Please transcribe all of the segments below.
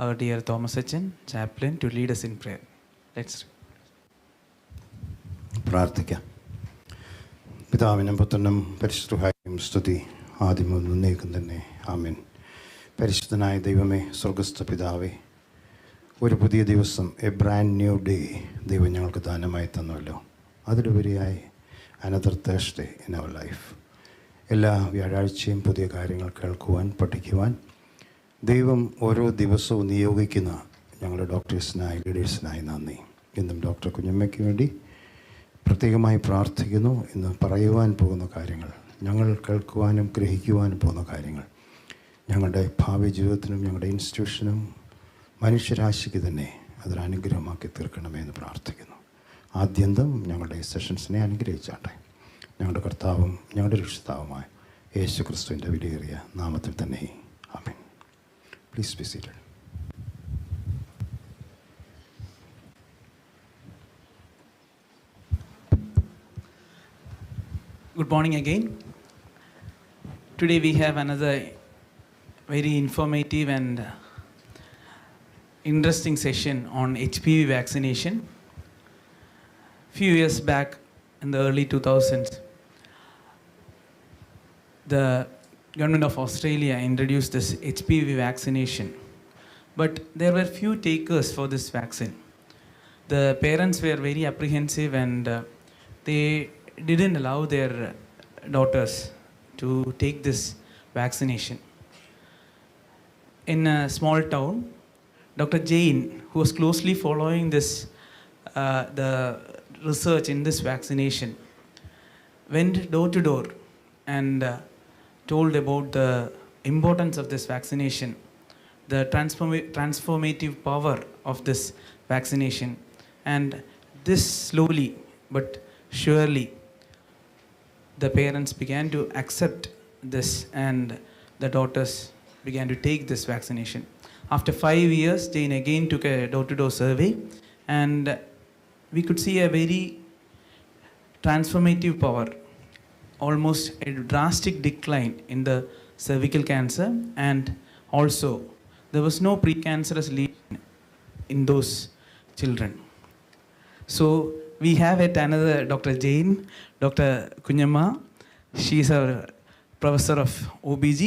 our dear Thomas Achan, chaplain, to lead us in prayer. Let's പ്രാർത്ഥിക്കാം. പിതാവിനും പുത്രനും പരിശുദ്ധനും സ്തുതി ആദ്യം മുന്നേക്കും തന്നെ. ആമേൻ. പരിശുദ്ധനായ ദൈവമേ, സ്വർഗസ്ഥ പിതാവേ, ഒരു പുതിയ ദിവസം, എ ബ്രാൻഡ് ന്യൂ ഡേ ദൈവം ഞങ്ങൾക്ക് ദാനമായി തന്നല്ലോ. അതിലുപരിയായി another Thursday in our life. എല്ലാ വ്യാഴാഴ്ചയും പുതിയ കാര്യങ്ങൾ കേൾക്കുവാൻ, പഠിക്കുവാൻ ദൈവം ഓരോ ദിവസവും നിയോഗിക്കുന്ന ഞങ്ങളുടെ ഡോക്ടേഴ്സിനായി, ലീഡേഴ്സിനായി നന്ദി. ഇന്നും ഡോക്ടർ കുഞ്ഞമ്മയ്ക്ക് വേണ്ടി പ്രത്യേകമായി പ്രാർത്ഥിക്കുന്നു. ഇന്ന് പറയുവാൻ പോകുന്ന കാര്യങ്ങൾ, ഞങ്ങൾ കേൾക്കുവാനും ഗ്രഹിക്കുവാനും പോകുന്ന കാര്യങ്ങൾ ഞങ്ങളുടെ ഭാവി ജീവിതത്തിനും ഞങ്ങളുടെ ഇൻസ്റ്റിറ്റ്യൂഷനും മനുഷ്യരാശിക്ക് തന്നെ അതൊരു അനുഗ്രഹമാക്കി തീർക്കണമെന്ന് പ്രാർത്ഥിക്കുന്നു. ആദ്യന്തം ഞങ്ങളുടെ സെഷൻസിനെ അനുഗ്രഹിച്ചാട്ടെ. ഞങ്ങളുടെ കർത്താവും ഞങ്ങളുടെ രക്ഷിതാവുമായ യേശു ക്രിസ്തുവിൻ്റെ വിലയേറിയ നാമത്തിൽ തന്നെ. ആമേൻ. Please be seated. Good morning again. Today we have another very informative and interesting session on HPV vaccination. Few years back in the early 2000s, the government of Australia introduced this HPV vaccination, but there were few takers for this vaccine. The parents were very apprehensive and they didn't allow their daughters to take this vaccination. In a small town, Dr. Jain, who was closely following this, the research in this vaccination, went door to door and told about the importance of this vaccination, the transformative power of this vaccination, and this slowly but surely the parents began to accept this and the daughters began to take this vaccination. After 5 years, Jane again took a door-to-door survey and we could see a very transformative power, almost a drastic decline in the cervical cancer, and also there was no precancerous lesion in those children. So we have yet another Dr. Jain, Dr. Kunyamma. She is a professor of OBG.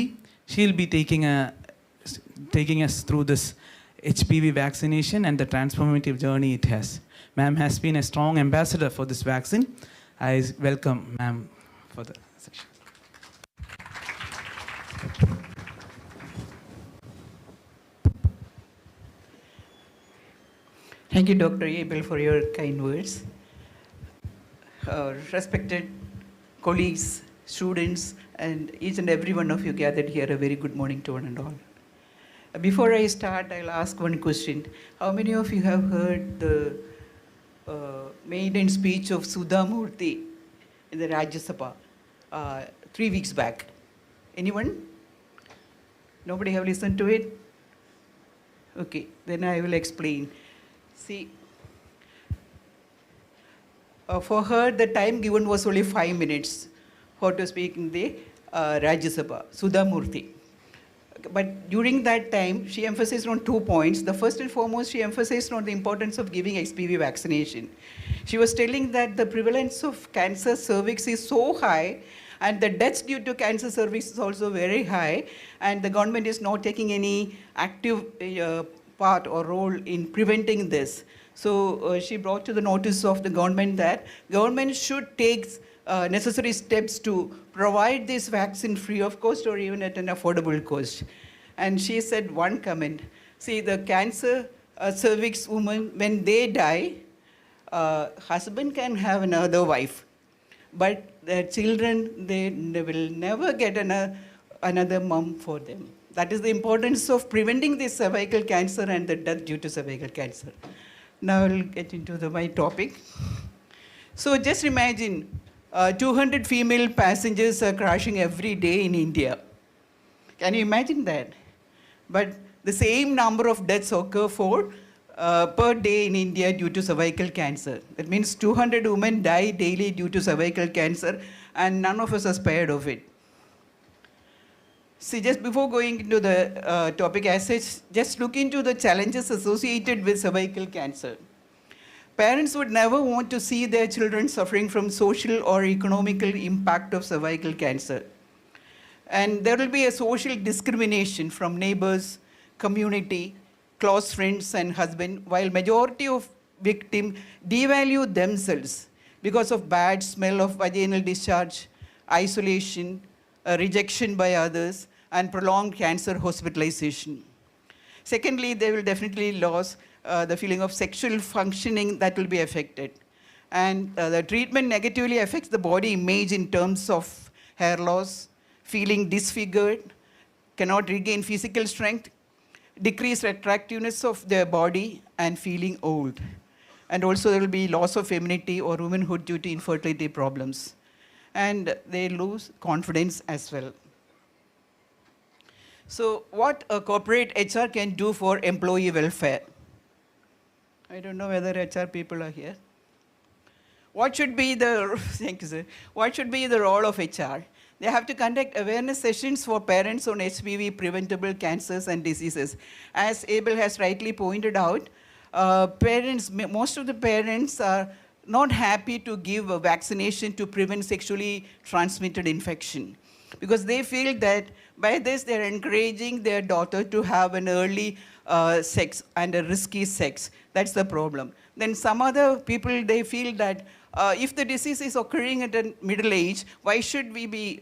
She will be taking us through this HPV vaccination and the transformative journey it has. Ma'am has been a strong ambassador for this vaccine. I welcome ma'am for the session. Thank you, Dr. Abel, for your kind words. Respected colleagues, students, and each and every one of you gathered here, a very good morning to one and all. Before I start, I'll ask one question. How many of you have heard the maiden speech of Sudha Murthy in the Rajya Sabha 3 weeks back? Anyone? Nobody have listened to it? Okay, then I will explain. See, for her, the time given was only 5 minutes for to speak in the Rajya Sabha, Sudha Murthy. But during that time, she emphasized on 2 points. The first and foremost, she emphasized on the importance of giving HPV vaccination. She was telling that the prevalence of cancer cervix is so high, and the deaths due to cancer cervix is also very high, and the government is not taking any active part or role in preventing this. So she brought to the notice of the government that government should take necessary steps to provide this vaccine free of cost or even at an affordable cost. And she said one comment. See, the cancer cervix woman, when they die, husband can have another wife, but their children, they will never get another mom for them. That is the importance of preventing this cervical cancer and the death due to cervical cancer. Now I'll get into my topic. So just imagine 200 female passengers are crashing every day in India. Can you imagine that? But the same number of deaths occur per day in India due to cervical cancer. That means 200 women die daily due to cervical cancer, and none of us are spared of it. See, just before going into the topic as such, just look into the challenges associated with cervical cancer. Parents would never want to see their children suffering from social or economical impact of cervical cancer. And there will be a social discrimination from neighbors, community, close friends and husband, while majority of victims devalue themselves because of bad smell of vaginal discharge, isolation, rejection by others, and prolonged cancer hospitalization. Secondly, they will definitely lose the feeling of sexual functioning that will be affected. And the treatment negatively affects the body image in terms of hair loss, feeling disfigured, cannot regain physical strength, decreased attractiveness of their body, and feeling old. And also there will be loss of femininity or womanhood due to infertility problems. And they lose confidence as well. So what a corporate HR can do for employee welfare? I don't know whether HR people are here. What should be the, thank you, sir. What should be the role of HR? They have to conduct awareness sessions for parents on HPV preventable cancers and diseases. As Abel has rightly pointed out, most of the parents are not happy to give a vaccination to prevent sexually transmitted infection, because they feel that by this they're encouraging their daughter to have an early sex and a risky sex. That's the problem. Then some other people, they feel that if the disease is occurring at a middle age, why should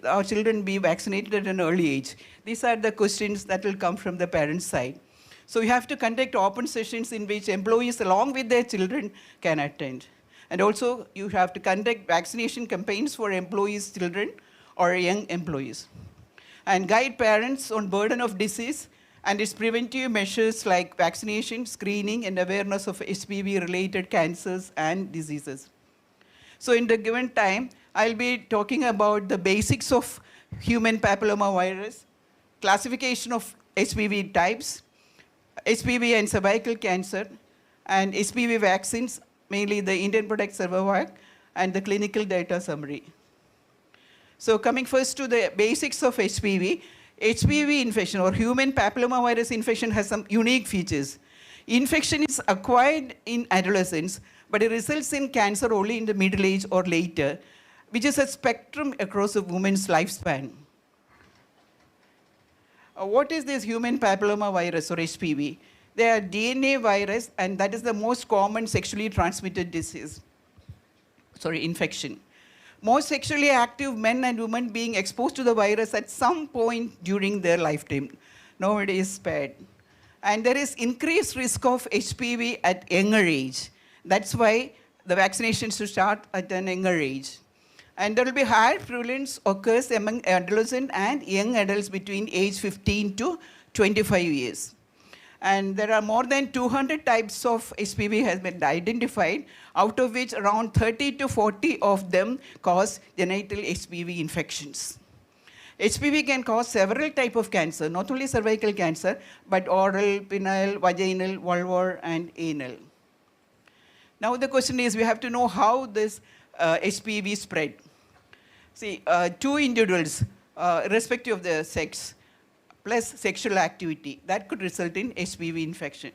our children be vaccinated at an early age? These are the questions that will come from the parents' side. So you have to conduct open sessions in which employees along with their children can attend. And also you have to conduct vaccination campaigns for employees' children or young employees. And guide parents on burden of disease and its preventive measures like vaccination, screening, and awareness of HPV-related cancers and diseases. So in the given time, I'll be talking about the basics of human papillomavirus, classification of HPV types, HPV and cervical cancer, and HPV vaccines, mainly the Indian product Cervavac, and the clinical data summary. So coming first to the basics of HPV, HPV infection or human papillomavirus infection has some unique features. Infection is acquired in adolescence, but it results in cancer only in the middle age or later, which is a spectrum across a woman's lifespan. What is this human papillomavirus or HPV? They are DNA virus, and that is the most common sexually transmitted disease. Infection. Most sexually active men and women being exposed to the virus at some point during their lifetime. Nobody is spared. And there is increased risk of HPV at younger age. That's why the vaccinations should start at an younger age. And there will be higher prevalence occurs among adolescent and young adults between age 15 to 25 years. And there are more than 200 types of HPV has been identified, out of which around 30 to 40 of them cause genital HPV infections. HPV can cause several types of cancer, not only cervical cancer, but oral, penile, vaginal, vulvar, and anal. Now the question is, we have to know how this HPV spread. See, two individuals, irrespective of their sex, plus sexual activity, that could result in HPV infection.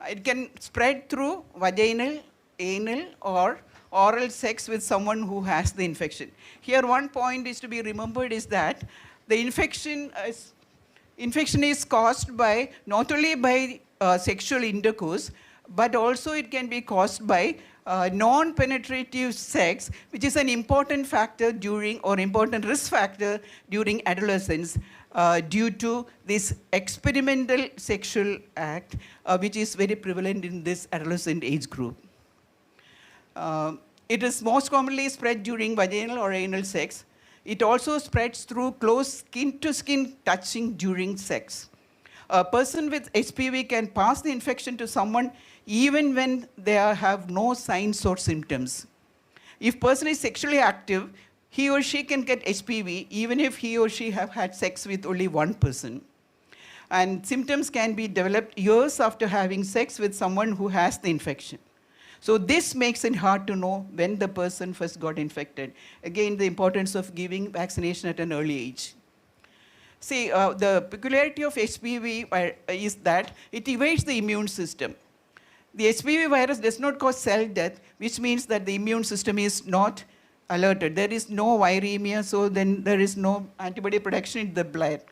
It can spread through vaginal, anal, or oral sex with someone who has the infection. Here one point is to be remembered is that the infection is caused by, not only by sexual intercourse, but also it can be caused by non-penetrative sex, which is an important factor during, or important risk factor during adolescence, due to this experimental sexual act, which is very prevalent in this adolescent age group. It is most commonly spread during vaginal or anal sex. It also spreads through close skin-to-skin touching during sex. A person with HPV can pass the infection to someone even when they have no signs or symptoms. If person is sexually active, he or she can get HPV even if he or she have had sex with only one person. And symptoms can be developed years after having sex with someone who has the infection. So this makes it hard to know when the person first got infected. Again, the importance of giving vaccination at an early age. See, the peculiarity of HPV is that it evades the immune system. The HPV virus does not cause cell death, which means that the immune system is not alerted. There is no viremia, so then there is no antibody production in the blood.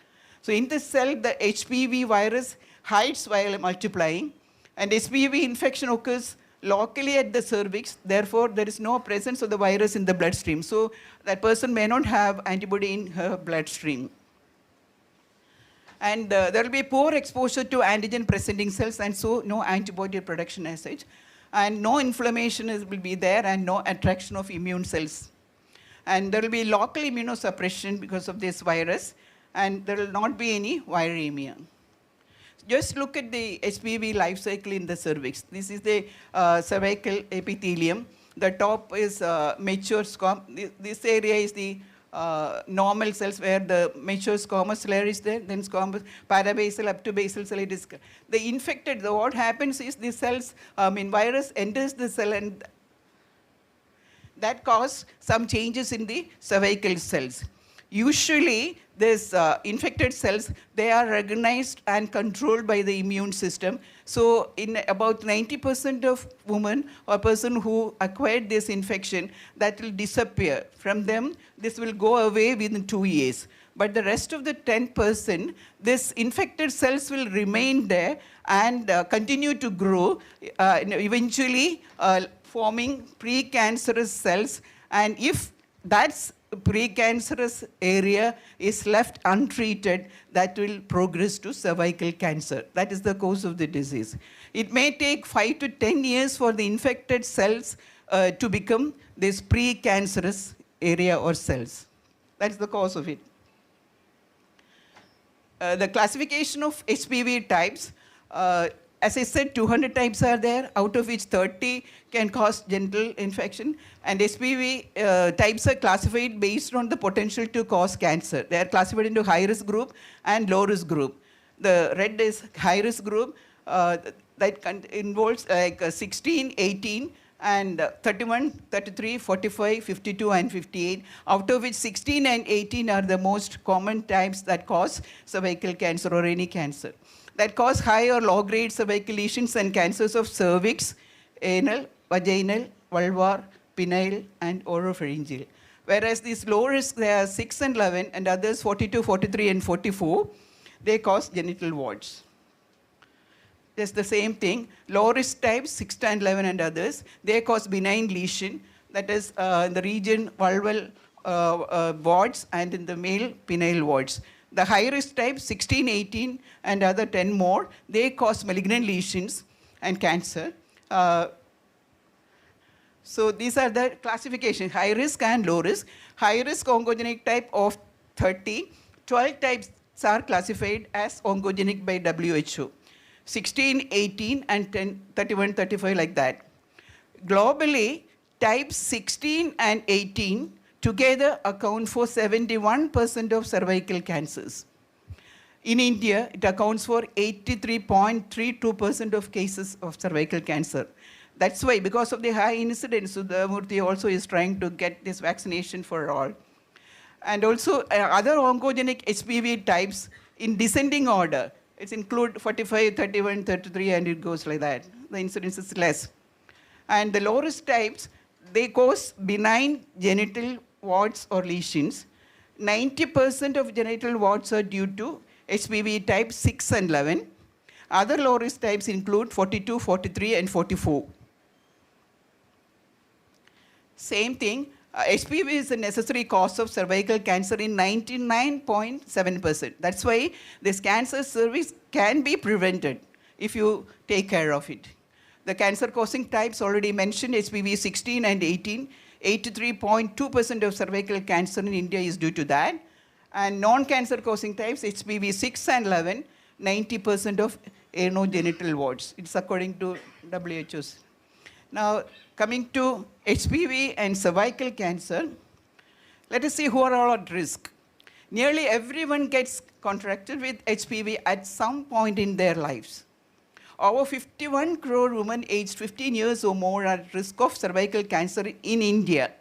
So in the cell, the HPV virus hides while multiplying, and HPV infection occurs locally at the cervix. Therefore, there is no presence of the virus in the bloodstream. So that person may not have antibody in her bloodstream. And there will be poor exposure to antigen-presenting cells, and so no antibody production as such. And no inflammation will be there, and no attraction of immune cells. And there will be local immunosuppression because of this virus, and there will not be any viremia. Just look at the HPV life cycle in the cervix. This is the cervical epithelium. The top is mature squamous. This area is the normal cells where the mature squamous layer is there, then squamous, parabasal up to basal cell. It is the infected. What happens is the cells, virus enters the cell, and that causes some changes in the cervical cells. Usually, these infected cells, they are recognized and controlled by the immune system. So in about 90% of women or person who acquired this infection, that will disappear. From them, this will go away within 2 years. But the rest of the 10%, this infected cells will remain there and continue to grow, eventually forming precancerous cells. And if that's precancerous area is left untreated, that will progress to cervical cancer. That is the cause of the disease. It may take 5 to 10 years for the infected cells to become this precancerous area or cells. That's the cause of it. The classification of HPV types, as I said, 200 types are there, out of which 30 can cause genital infection. And HPV types are classified based on the potential to cause cancer. They are classified into high-risk group and low-risk group. The red is high-risk group that involves like 16, 18, and 31, 33, 45, 52, and 58, out of which 16 and 18 are the most common types that cause cervical cancer or any cancer. That cause high or low-grade cervical lesions and cancers of cervix, anal, vaginal, vulvar, penile, and oropharyngeal. Whereas these low risk, they are 6 and 11, and others 42, 43, and 44, they cause genital warts. Just the same thing. Low risk types, 6 and 11 and others, they cause benign lesion, that is in the region vulval warts and in the male penile warts. The high risk types, 16, 18, and other 10 more, they cause malignant lesions and cancer. So these are the classification, high risk and low risk. High risk oncogenic type of 30, 12 types are classified as oncogenic by WHO. 16, 18, and 10, 31, 35 like that. Globally, types 16 and 18 together account for 71% of cervical cancers. In India, it accounts for 83.32% of cases of cervical cancer. That's why, because of the high incidence, Sudhamurthy also is trying to get this vaccination for all. And also, other oncogenic HPV types in descending order. It includes 45, 31, 33, and it goes like that. The incidence is less. And the low risk types, they cause benign genital warts or lesions. 90% of genital warts are due to HPV type 6 and 11. Other low risk types include 42, 43, and 44. Same thing, HPV is a necessary cause of cervical cancer in 99.7%. That's why this cancer cervix can be prevented if you take care of it. The cancer causing types already mentioned, HPV 16 and 18, 83.2% of cervical cancer in India is due to that. And non-cancer causing types, HPV 6 and 11, 90% of anogenital warts. It's according to WHO's. Now, coming to HPV and cervical cancer, let us see who are all at risk. Nearly everyone gets contracted with HPV at some point in their lives. Over 51 crore women aged 15 years or more are at risk of cervical cancer in India.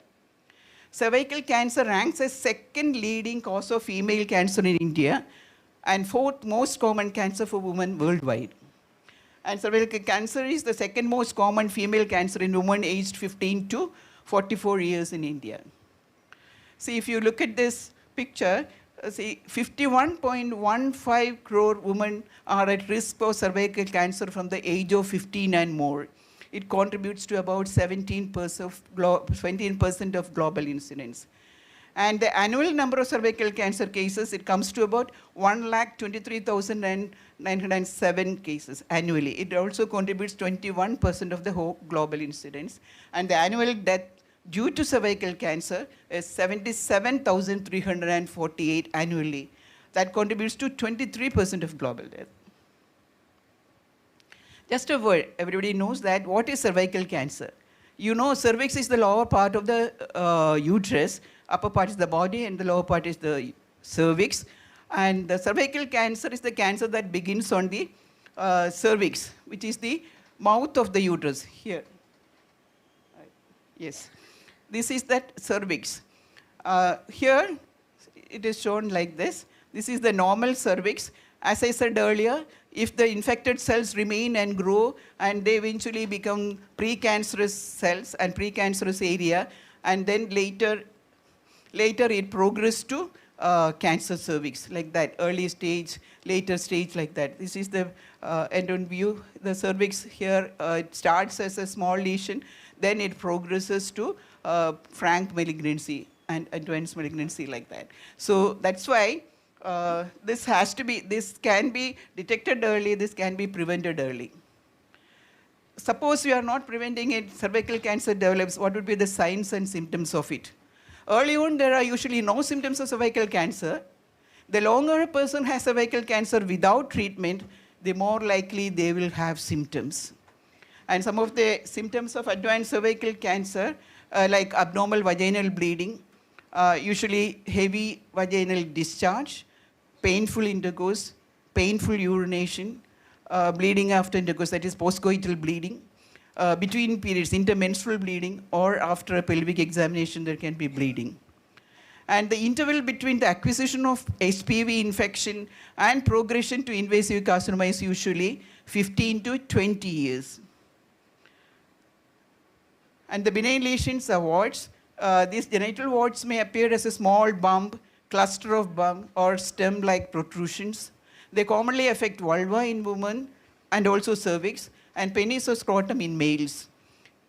Cervical cancer ranks as second leading cause of female cancer in India and fourth most common cancer for women worldwide. And cervical cancer is the second most common female cancer in women aged 15 to 44 years in India. See, if you look at this picture, see, 51.15 crore women are at risk for cervical cancer from the age of 15 and more. It contributes to about 17% of global incidence. And the annual number of cervical cancer cases, it comes to about 1,23,907 cases annually. It also contributes 21% of the whole global incidence. And the annual death due to cervical cancer is 77,348 annually. That contributes to 23% of global death. Just a word, everybody knows that what is cervical cancer? You know, cervix is the lower part of the uterus, upper part is the body, and the lower part is the cervix. And the cervical cancer is the cancer that begins on the cervix, which is the mouth of the uterus, here. Yes, this is that cervix. Here, it is shown like this. This is the normal cervix. As I said earlier, if the infected cells remain and grow, and they eventually become precancerous cells and precancerous area, and then later it progresses to cancer cervix, like that, early stage, later stage, like that. This is the end-on view. The cervix here, it starts as a small lesion, then it progresses to frank malignancy and advanced malignancy, like that. So that's why this can be detected early, this can be prevented early. Suppose we are not preventing it, cervical cancer develops, what would be the signs and symptoms of it? Early on, there are usually no symptoms of cervical cancer. The longer a person has cervical cancer without treatment, the more likely they will have symptoms. And some of the symptoms of advanced cervical cancer, like abnormal vaginal bleeding, usually heavy vaginal discharge, painful intercourse, painful urination, bleeding after intercourse, that is postcoital bleeding, between periods, intermenstrual bleeding, or after a pelvic examination there can be bleeding. And the interval between the acquisition of HPV infection and progression to invasive carcinoma is usually 15 to 20 years. And the benign lesions are warts. These genital warts may appear as a small bump, cluster of bump, or stem-like protrusions. They commonly affect vulva in women and also cervix, and penis or scrotum in males.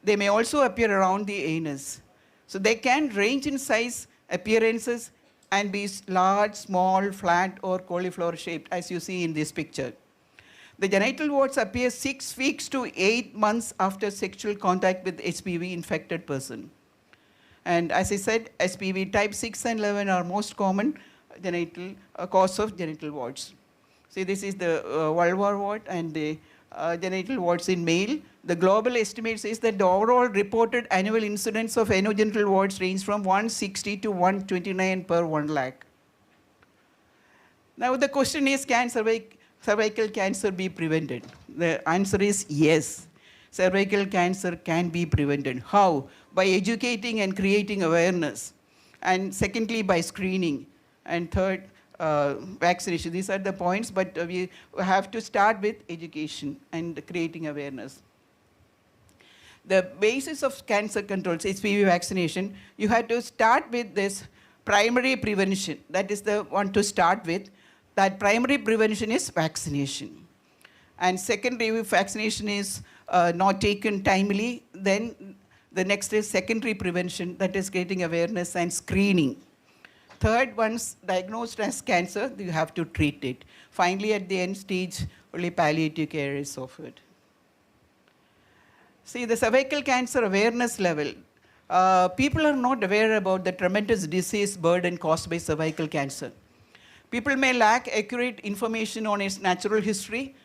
They may also appear around the anus. So they can range in size, appearances, and be large, small, flat, or cauliflower shaped, as you see in this picture. The genital warts appear 6 weeks to 8 months after sexual contact with HPV infected person. And as I said, HPV type 6 and 11 are most common genital cause of genital warts. See, this is the vulvar wart and the genital warts in male. The global estimate says that the overall reported annual incidence of anogenital warts range from 160 to 129 per 1 lakh. Now the question is, can cervical cancer be prevented? The answer is yes. Cervical cancer can be prevented. How? By educating and creating awareness. And secondly, by screening. And third, vaccination. These are the points, but we have to start with education and creating awareness. The basis of cancer controls, HPV vaccination, you have to start with this primary prevention. That is the one to start with. That primary prevention is vaccination. And secondary, if vaccination is not taken timely, then the next is secondary prevention, that is creating awareness and screening. Third, once diagnosed as cancer, you have to treat it. Finally, at the end stage, only palliative care is offered. See, the cervical cancer awareness level. People are not aware about the tremendous disease burden caused by cervical cancer. People may lack accurate information on its natural history,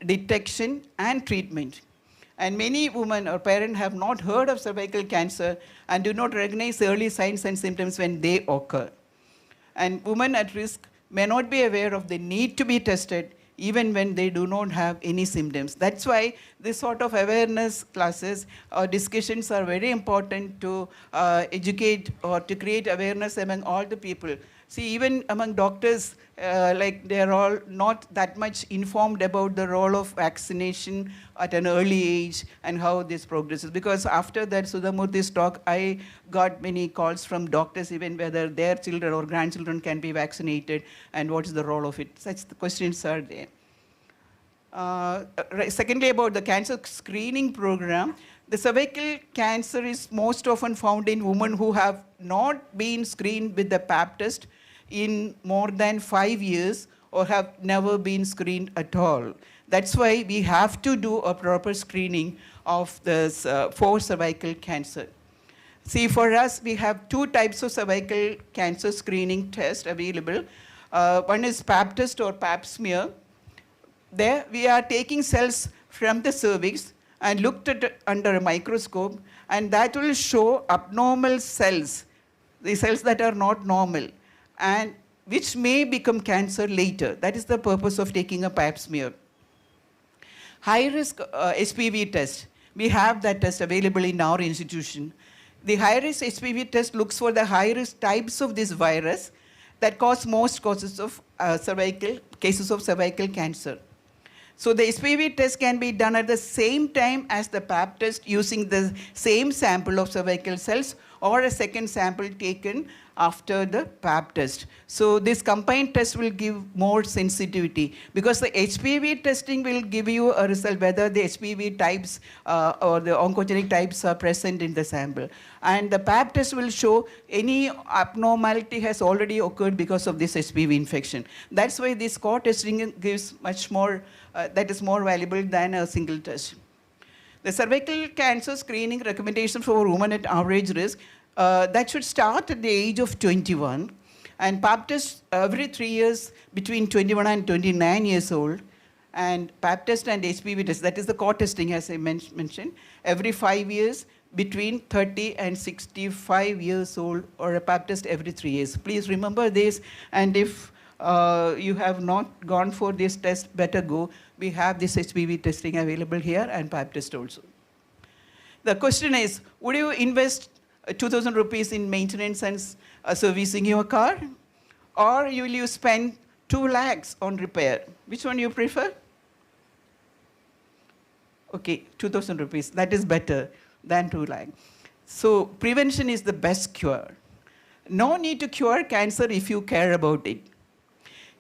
detection, and treatment. And many women or parents have not heard of cervical cancer and do not recognize early signs and symptoms when they occur. And women at risk may not be aware of the need to be tested, even when they do not have any symptoms. That's why this sort of awareness classes or discussions are very important to educate or to create awareness among all the people. See, even among doctors, like they're all not that much informed about the role of vaccination at an early age and how this progresses. Because after that Sudhamurthy's talk, I got many calls from doctors, even whether their children or grandchildren can be vaccinated and what is the role of it. Such the questions are there. Secondly, about the cancer screening program, the cervical cancer is most often found in women who have not been screened with the Pap test in more than 5 years or have never been screened at all. That's why we have to do a proper screening of this for cervical cancer. See, for us, we have 2 types of cervical cancer screening test available. One is Pap test or Pap smear. There we are taking cells from the cervix and looked at it under a microscope, and that will show abnormal cells, the cells that are not normal, and which may become cancer later. That is the purpose of taking a Pap smear. High-risk HPV test. We have that test available in our institution. The high-risk HPV test looks for the high-risk types of this virus that cause most causes of cases of cervical cancer. So the HPV test can be done at the same time as the Pap test using the same sample of cervical cells or a second sample taken after the Pap test. So this combined test will give more sensitivity, because the HPV testing will give you a result whether the HPV types or the oncogenic types are present in the sample. And the Pap test will show any abnormality has already occurred because of this HPV infection. That's why this core testing gives much more, that is more valuable than a single test. The cervical cancer screening recommendation for women at average risk, that should start at the age of 21. And Pap test every 3 years between 21 and 29 years old. And Pap test and HPV test, that is the core testing as I mentioned, every 5 years between 30 and 65 years old, or a Pap test every 3 years. Please remember this, and if you have not gone for this test, better go. We have this HPV testing available here and Pap test also. The question is, would you invest 2,000 rupees in maintenance and servicing your car? Or will you spend 2 lakhs on repair? Which one you prefer? Okay, 2,000 rupees, that is better than 2 lakhs. So prevention is the best cure. No need to cure cancer if you care about it.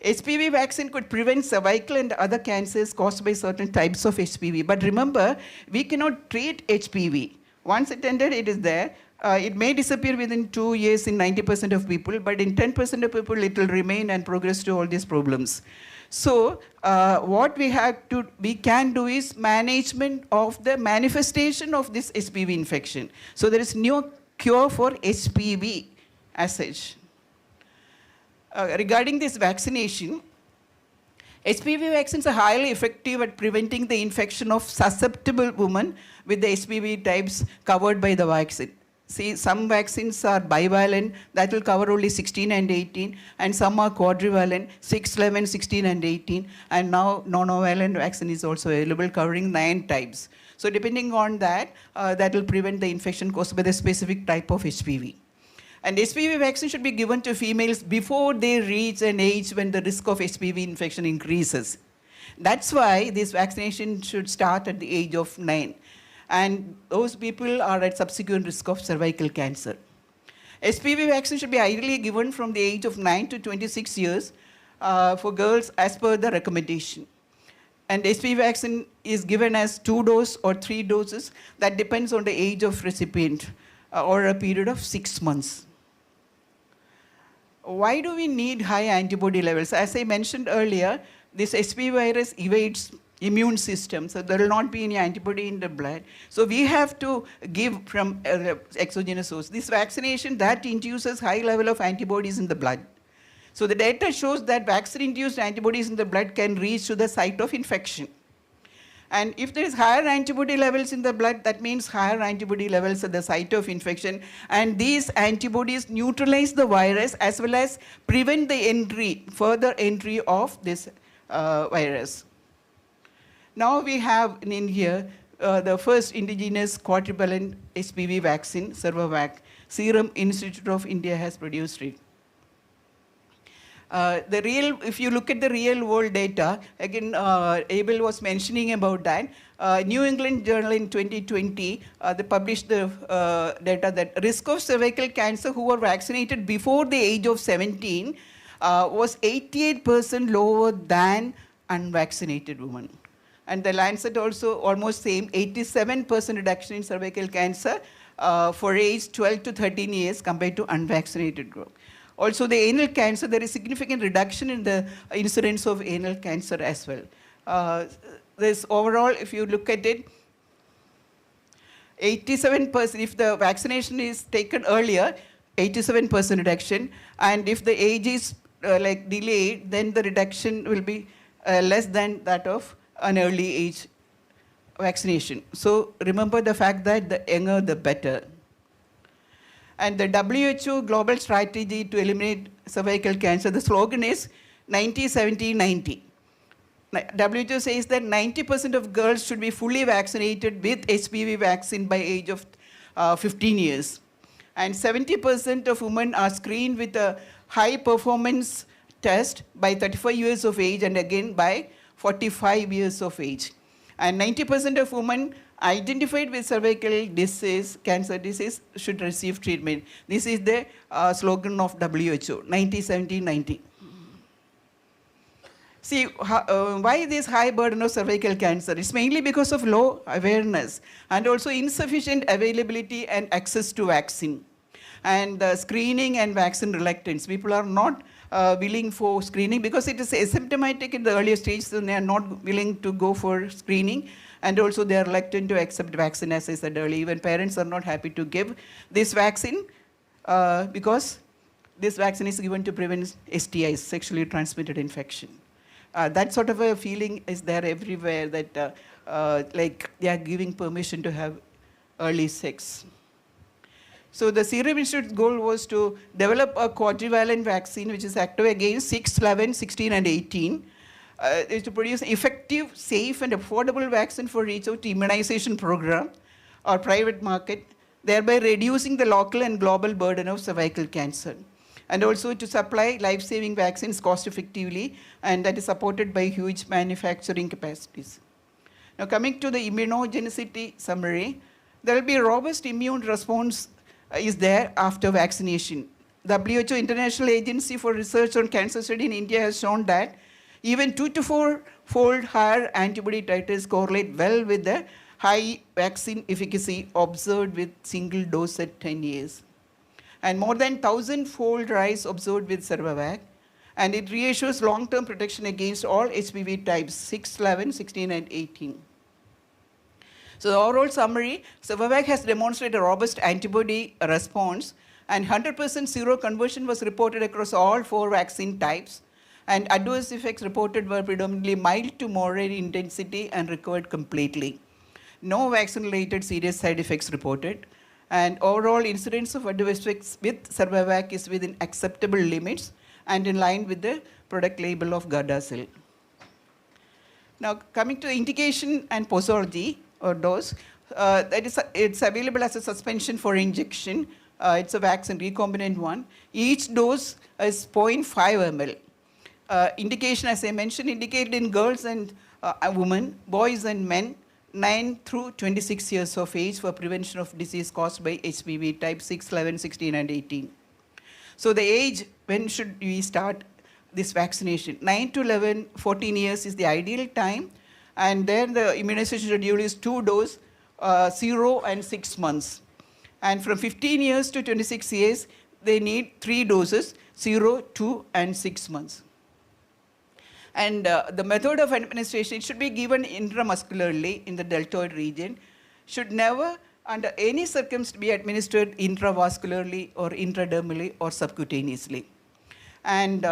HPV vaccine could prevent cervical and other cancers caused by certain types of HPV. But remember, we cannot treat HPV. Once it entered, it is there. It may disappear within 2 years in 90% of people, but in 10% of people, it will remain and progress to all these problems. So what we can do is management of the manifestation of this HPV infection. So there is no cure for HPV as such. Regarding this vaccination, HPV vaccines are highly effective at preventing the infection of susceptible women with the HPV types covered by the vaccine. See, some vaccines are bivalent, that will cover only 16 and 18, and some are quadrivalent, 6, 11, 16, and 18, and now monovalent vaccine is also available covering 9 types. So depending on that, that will prevent the infection caused by the specific type of HPV. And HPV vaccine should be given to females before they reach an age when the risk of HPV infection increases. That's why this vaccination should start at the age of 9. And those people are at subsequent risk of cervical cancer. HPV vaccine should be ideally given from the age of 9 to 26 years for girls as per the recommendation. And HPV vaccine is given as 2 doses or 3 doses. That depends on the age of recipient or a period of 6 months. Why do we need high antibody levels? As I mentioned earlier, this HPV virus evades immune system, so there will not be any antibody in the blood. So we have to give from exogenous source. This vaccination that induces high level of antibodies in the blood. So the data shows that vaccine-induced antibodies in the blood can reach to the site of infection. And if there is higher antibody levels in the blood, that means higher antibody levels at the site of infection. And these antibodies neutralize the virus as well as prevent the entry, further entry of this virus. Now we have in India the first indigenous quadrivalent HPV vaccine, Servavac. Serum Institute of India has produced it. If you look at the real world data, again, Abel was mentioning about that. New England Journal in 2020, they published the data that risk of cervical cancer who were vaccinated before the age of 17 was 88% lower than unvaccinated women. And the Lancet also almost same, 87% reduction in cervical cancer for age 12 to 13 years compared to unvaccinated group. Also the anal cancer, there is significant reduction in the incidence of anal cancer as well. This overall, if you look at it, 87%, if the vaccination is taken earlier, 87% reduction, and if the age is like delayed, then the reduction will be less than that of an early age vaccination. So remember the fact that the younger the better. And the WHO global strategy to eliminate cervical cancer, the slogan is 90-70-90. WHO says that 90% of girls should be fully vaccinated with HPV vaccine by age of 15 years. And 70% of women are screened with a high performance test by 35 years of age and again by 45 years of age. And 90% of women identified with cervical disease, cancer disease, should receive treatment. This is the slogan of WHO, 90-70-90. See, why this high burden of cervical cancer? It's mainly because of low awareness and also insufficient availability and access to vaccine. And screening and vaccine reluctance. People are not willing for screening because it is asymptomatic in the earlier stage, so they are not willing to go for screening. And also they are reluctant to accept vaccine, as I said earlier. Even parents are not happy to give this vaccine because this vaccine is given to prevent STIs, sexually transmitted infection. That sort of a feeling is there everywhere that like they are giving permission to have early sex. So the Serum Institute's goal was to develop a quadrivalent vaccine which is active against 6, 11, 16 and 18. Is to produce effective, safe and affordable vaccine for reach out immunization program or private market, thereby reducing the local and global burden of cervical cancer. And also to supply life-saving vaccines cost effectively, and that is supported by huge manufacturing capacities. Now coming to the immunogenicity summary, there will be a robust immune response is there after vaccination. WHO, International Agency for Research on Cancer Study in India, has shown that even 2 to 4-fold higher antibody titers correlate well with the high vaccine efficacy observed with single dose at 10 years. And more than 1,000-fold rise observed with Servavac. And it reassures long-term protection against all HPV types, 6, 11, 16, and 18. So the overall summary, Servavac has demonstrated a robust antibody response, and 100% seroconversion was reported across all 4 vaccine types. And adverse effects reported were predominantly mild to moderate intensity and recovered completely. No vaccine-related serious side effects reported. And overall incidence of adverse effects with Servavac is within acceptable limits and in line with the product label of Gardasil. Now coming to indication and posology or dose, it's available as a suspension for injection. It's a vaccine, recombinant one. Each dose is 0.5 ml. Indication, as I mentioned, indicated in girls and women, boys and men, 9 through 26 years of age for prevention of disease caused by HPV type 6, 11, 16 and 18. So the age, when should we start this vaccination? 9 to 11, 14 years is the ideal time. And then the immunization schedule is 2 doses, 0 and 6 months. And from 15 years to 26 years, they need 3 doses, 0, 2 and 6 months. And the method of administration, it should be given intramuscularly in the deltoid region, should never under any circumstance be administered intravascularly or intradermally or subcutaneously. And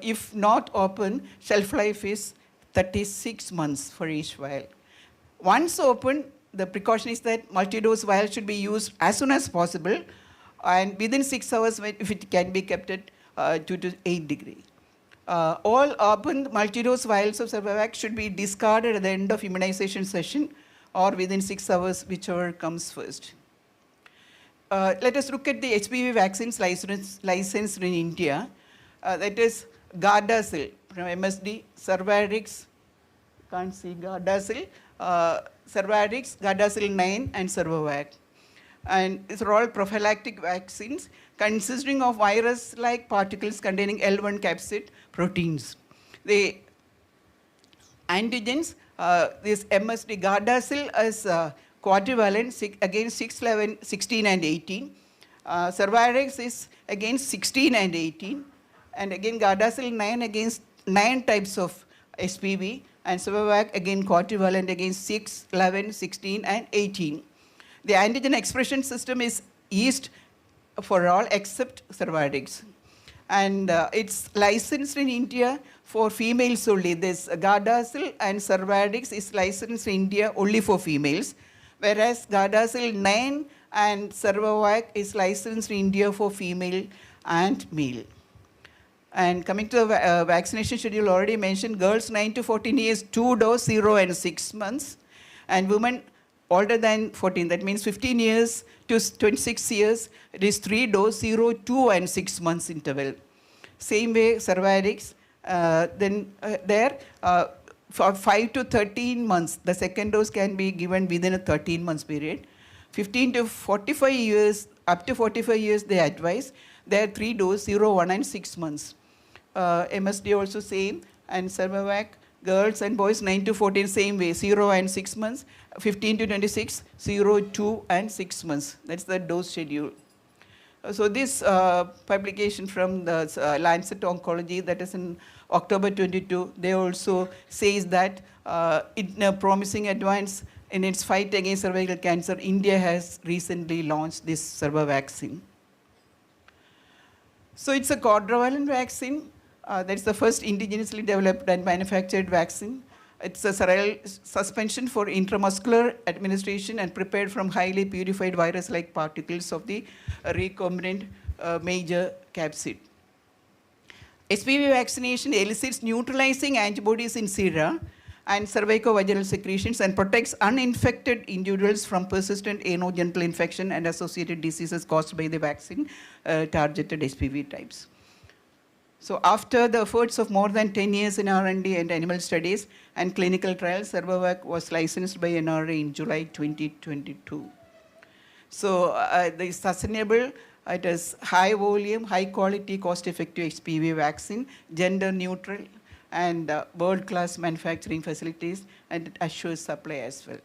if not open, shelf life is 36 months for each vial. Once open, the precaution is that multi-dose vial should be used as soon as possible and within 6 hours if it can be kept at 2 to 8 degrees. All open multi-dose vials of Cervarix should be discarded at the end of immunization session or within 6 hours, whichever comes first. Let us look at the HPV vaccines licensed in India. That is Gardasil from MSD, Cervarix, can't see Gardasil, Cervarix, Gardasil 9, and Cervavac. And these are all prophylactic vaccines consisting of virus-like particles containing L1 capsid proteins. The antigens, this MSD Gardasil is quadrivalent against 6, 11, 16, and 18. Cervarix is against 16 and 18. And again, Gardasil 9 against 9 types of HPV. And Cervavac again quadrivalent against 6, 11, 16, and 18. The antigen expression system is yeast for all except Cervarix. And it's licensed in India for females only. This Gardasil and Cervarix is licensed in India only for females, whereas Gardasil 9 and Cervavac is licensed in India for female and male. And coming to the vaccination schedule, already mentioned, girls 9 to 14 years, 2 dose, 0 and 6 months. And women older than 14, that means 15 years to 26 years, it is 3 dose, 0, 2 and 6 months interval. Same way, Cervarix, for 5 to 13 months, the second dose can be given within a 13 months period. 15 to 45 years, up to 45 years they advise, there are 3 dose, 0, 1 and 6 months. MSD also same, and Cervavac, girls and boys 9 to 14 same way, 0 and 6 months, 15 to 26, 0, 2 and 6 months. That's the dose schedule. So this publication from the Lancet Oncology, that is in October 22, they also says that in a promising advance in its fight against cervical cancer, India has recently launched this Cerva vaccine. So it's a quadrivalent vaccine. That's the first indigenously developed and manufactured vaccine. It's a sterile suspension for intramuscular administration and prepared from highly purified virus-like particles of the recombinant major capsid. HPV vaccination elicits neutralizing antibodies in sera and cervicovaginal secretions and protects uninfected individuals from persistent anogenital infection and associated diseases caused by the vaccine targeted HPV types. So after the efforts of more than 10 years in R&D and animal studies and clinical trials, Cervavac was licensed by NRA in July 2022. So the sustainable, it is high volume, high quality, cost-effective HPV vaccine, gender neutral, and world-class manufacturing facilities, and it assures supply as well.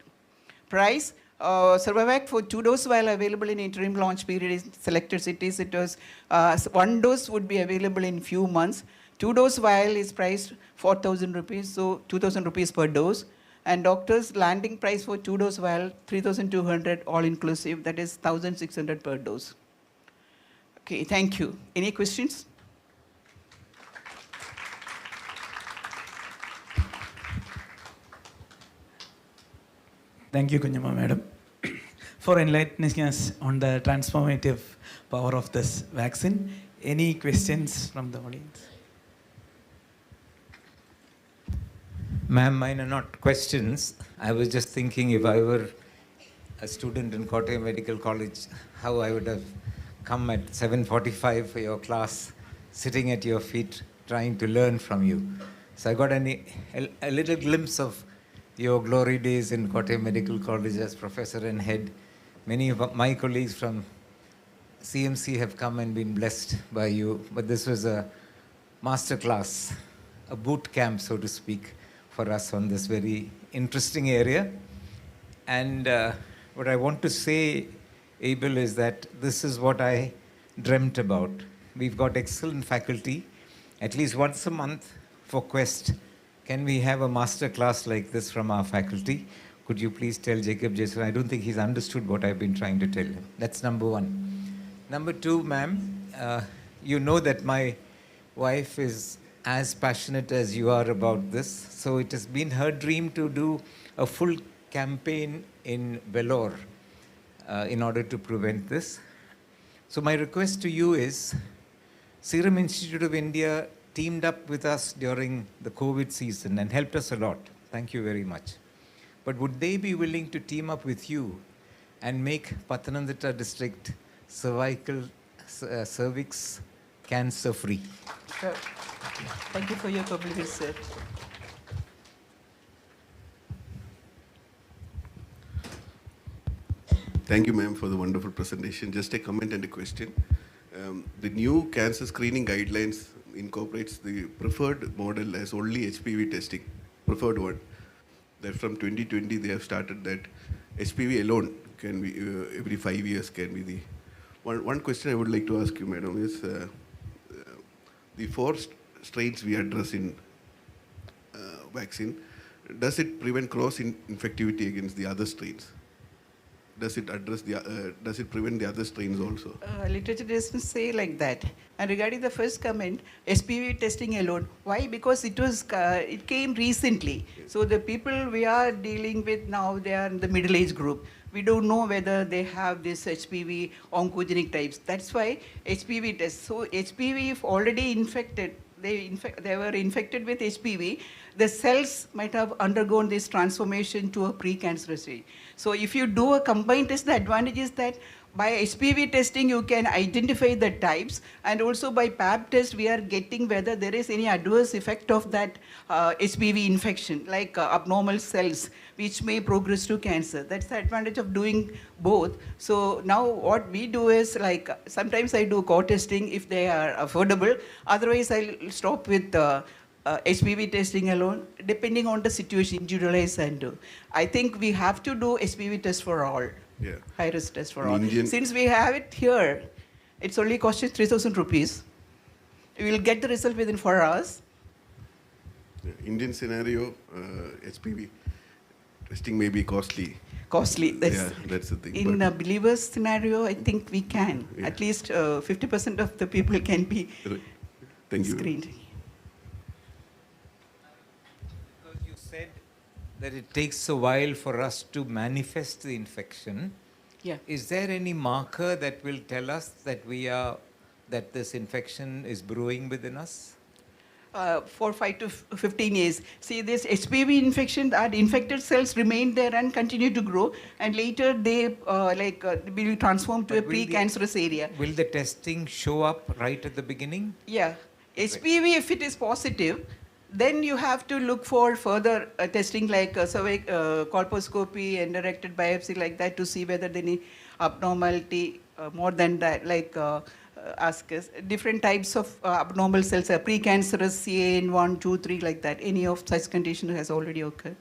Price, Cervavac for 2 dose while available in interim launch period in selected cities. It was 1 dose would be available in few months. 2 dose vial is priced 4,000 rupees, so 2,000 rupees per dose. And doctors landing price for 2 dose vial 3,200 all inclusive, that is 1,600 per dose. Okay, thank you. Any questions? Thank you, Kunjama Madam, for enlightening us on the transformative power of this vaccine. Any questions from the audience? Ma'am, mine are not questions. I was just thinking if I were a student in Kottayam Medical College, how I would have come at 7:45 for your class, sitting at your feet, trying to learn from you. So I got a little glimpse of your glory days in Kottayam Medical College as professor and head. Many of my colleagues from CMC have come and been blessed by you, but this was a master class, a boot camp, so to speak, for us on this very interesting area. And what I want to say, Abel, is that this is what I dreamt about. We've got excellent faculty. At least once a month for Quest, can we have a master class like this from our faculty? Could you please tell Jacob Jason? I don't think he's understood what I've been trying to tell him. That's number one. Number two, ma'am, you know that my wife is as passionate as you are about this. So it has been her dream to do a full campaign in Vellore in order to prevent this. So my request to you is, Serum Institute of India teamed up with us during the COVID season and helped us a lot. Thank you very much. But would they be willing to team up with you and make Pathanamthitta district cervix cancer free? Sure. Thank you for your compliments, sir. Thank you, ma'am, for the wonderful presentation. Just a comment and a question. The new cancer screening guidelines incorporates the preferred model as only HPV testing, preferred one. That from 2020 they have started that HPV alone can be every 5 years can be the one question I would like to ask you, madam, is the four strains we address in vaccine, does it prevent cross-infectivity against the other strains? Does it address the? Does it prevent the other strains also? Literature doesn't say like that. And regarding the first comment, HPV testing alone. Why? Because it came recently. So the people we are dealing with now, they are in the middle age group. We don't know whether they have this HPV oncogenic types. That's why HPV test. So HPV, if already infected, they were infected with HPV, the cells might have undergone this transformation to a precancerous stage. So if you do a combined test, the advantage is that by HPV testing, you can identify the types, and also by PAP test, we are getting whether there is any adverse effect of that HPV infection, like abnormal cells, which may progress to cancer. That's the advantage of doing both. So now what we do is, like, sometimes I do co-testing if they are affordable. Otherwise, I'll stop with HPV testing alone, depending on the situation, individualize and do. I think we have to do HPV test for all. Yeah. High risk test for In all. Indian- Since we have it here, it's only costing 3,000 rupees. We will get the result within 4 hours. Yeah. Indian scenario, HPV testing may be costly. Costly. Yeah, that's the thing. In a believer's scenario, I think we can. Yeah. At least 50% of the people can be Thank you. screened. Because you said that it takes a while for us to manifest the infection. Yeah. Is there any marker that will tell us that that this infection is brewing within us? For 5 to 15 years. See, this HPV infection, that infected cells remain there and continue to grow, and later they will transform to a But will precancerous area. Will the testing show up right at the beginning? Yeah. HPV, if it is positive, then you have to look for further testing like colposcopy and directed biopsy like that to see whether there any abnormality more than that, like ask us different types of abnormal cells, precancerous, CAN 1, 2, 3, like that. Any of such condition has already occurred.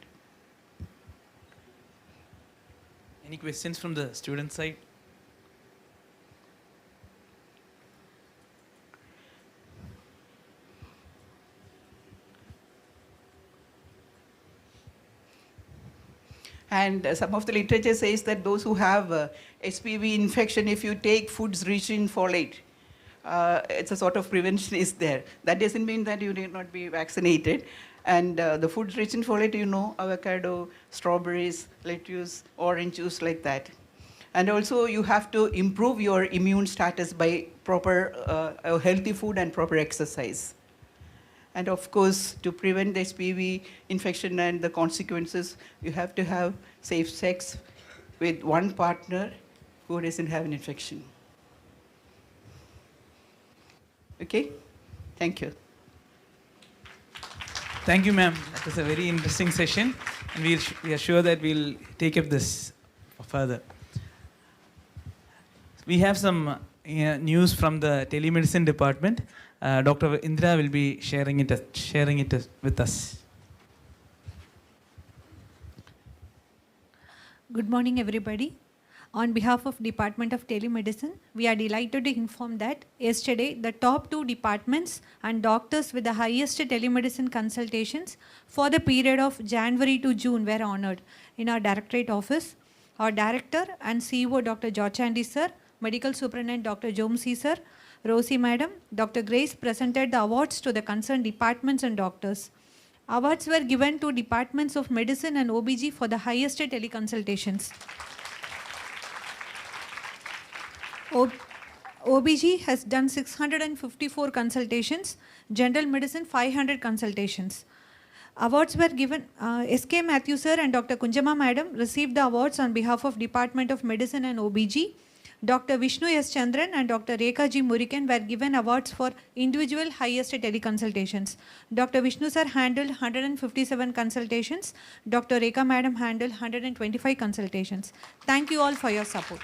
Any questions from the student side? And some of the literature says that those who have HPV infection, if you take foods rich in folate, it's a sort of prevention is there. That doesn't mean that you need not be vaccinated. And the foods rich in folate, avocado, strawberries, lettuce, orange juice, like that. And also you have to improve your immune status by proper healthy food and proper exercise. And of course, to prevent the HPV infection and the consequences, you have to have safe sex with one partner who doesn't have an infection. Okay? Thank you. Thank you, ma'am. That was a very interesting session, and we are sure that we'll take up this further. We have some news from the telemedicine department. Dr. Indra will be sharing it with us. Good morning, everybody. On behalf of Department of Telemedicine, we are delighted to inform that yesterday the top 2 departments and doctors with the highest telemedicine consultations for the period of January to June were honored in our directorate office. Our director and CEO, Dr. George Andy sir, Medical Superintendent Dr. Jomsi sir, Rosie madam, Dr. Grace presented the awards to the concerned departments and doctors. Awards were given to departments of medicine and OBG for the highest teleconsultations. OBG has done 654 consultations, General Medicine 500 consultations. Awards were given, S.K. Matthew sir and Dr. Kunjama madam received the awards on behalf of Department of Medicine and OBG. Dr. Vishnu S. Chandran and Dr. Rekha G. Murikan were given awards for individual highest teleconsultations. Dr. Vishnu sir handled 157 consultations. Dr. Rekha madam handled 125 consultations. Thank you all for your support.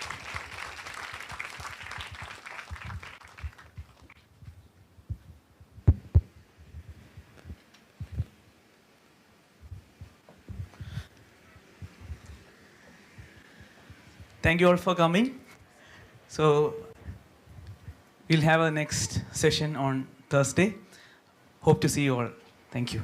Thank you all for coming. So we'll have a next session on Thursday. Hope to see you all. Thank you.